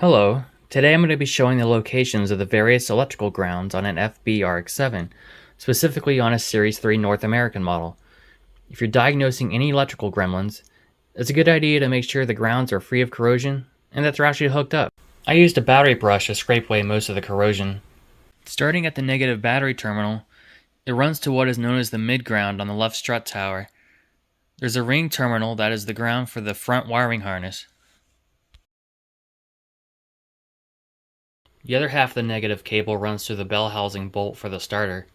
Hello, today I'm going to be showing the locations of the various electrical grounds on an FB RX-7, specifically on a Series 3 North American model. If you're diagnosing any electrical gremlins, it's a good idea to make sure the grounds are free of corrosion and that they're actually hooked up. I used a battery brush to scrape away most of the corrosion. Starting at the negative battery terminal, it runs to what is known as the mid-ground on the left strut tower. There's a ring terminal that is the ground for the front wiring harness. The other half of the negative cable runs through the bell housing bolt for the starter.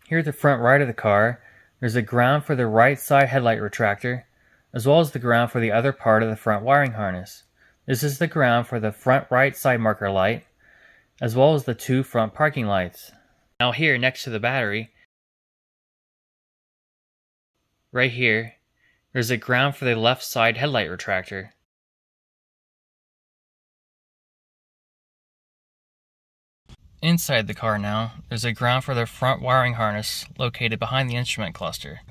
Here at the front right of the car, there's a ground for the right side headlight retractor, as well as the ground for the other part of the front wiring harness. This is the ground for the front right side marker light, as well as the two front parking lights. Now here, next to the battery, right here, there's a ground for the left side headlight retractor. Inside the car now, there's a ground for the front wiring harness located behind the instrument cluster.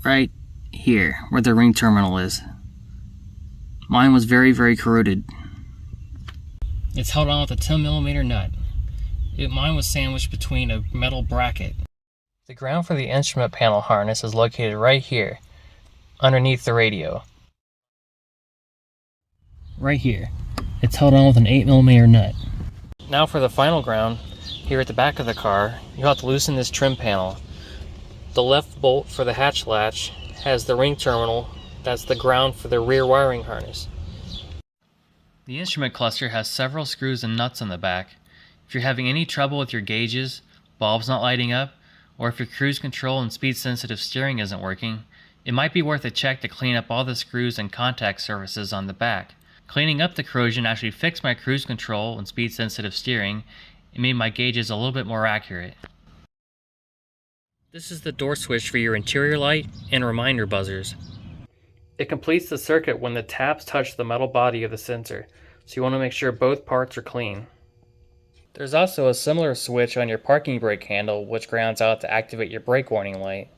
Right here, where the ring terminal is. Mine was very corroded. It's held on with a 10mm nut. Mine was sandwiched between a metal bracket. The ground for the instrument panel harness is located right here, underneath the radio. Right here. It's held on with an 8mm nut. Now for the final ground, here at the back of the car, you'll have to loosen this trim panel. The left bolt for the hatch latch has the ring terminal, that's the ground for the rear wiring harness. The instrument cluster has several screws and nuts on the back. If you're having any trouble with your gauges, bulbs not lighting up, or if your cruise control and speed sensitive steering isn't working, it might be worth a check to clean up all the screws and contact surfaces on the back. Cleaning up the corrosion actually fixed my cruise control and speed sensitive steering and made my gauges a little bit more accurate. This is the door switch for your interior light and reminder buzzers. It completes the circuit when the tabs touch the metal body of the sensor, so you want to make sure both parts are clean. There's also a similar switch on your parking brake handle which grounds out to activate your brake warning light.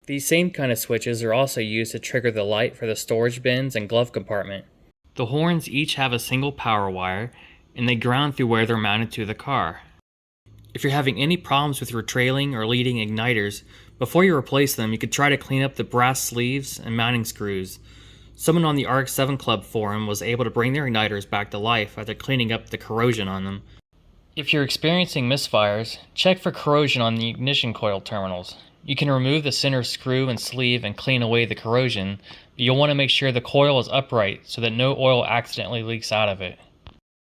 These same kind of switches are also used to trigger the light for the storage bins and glove compartment. The horns each have a single power wire, and they ground through where they're mounted to the car. If you're having any problems with your trailing or leading ignitors, before you replace them, you could try to clean up the brass sleeves and mounting screws. Someone on the RX-7 Club forum was able to bring their ignitors back to life after cleaning up the corrosion on them. If you're experiencing misfires, check for corrosion on the ignition coil terminals. You can remove the center screw and sleeve and clean away the corrosion, but you'll want to make sure the coil is upright so that no oil accidentally leaks out of it.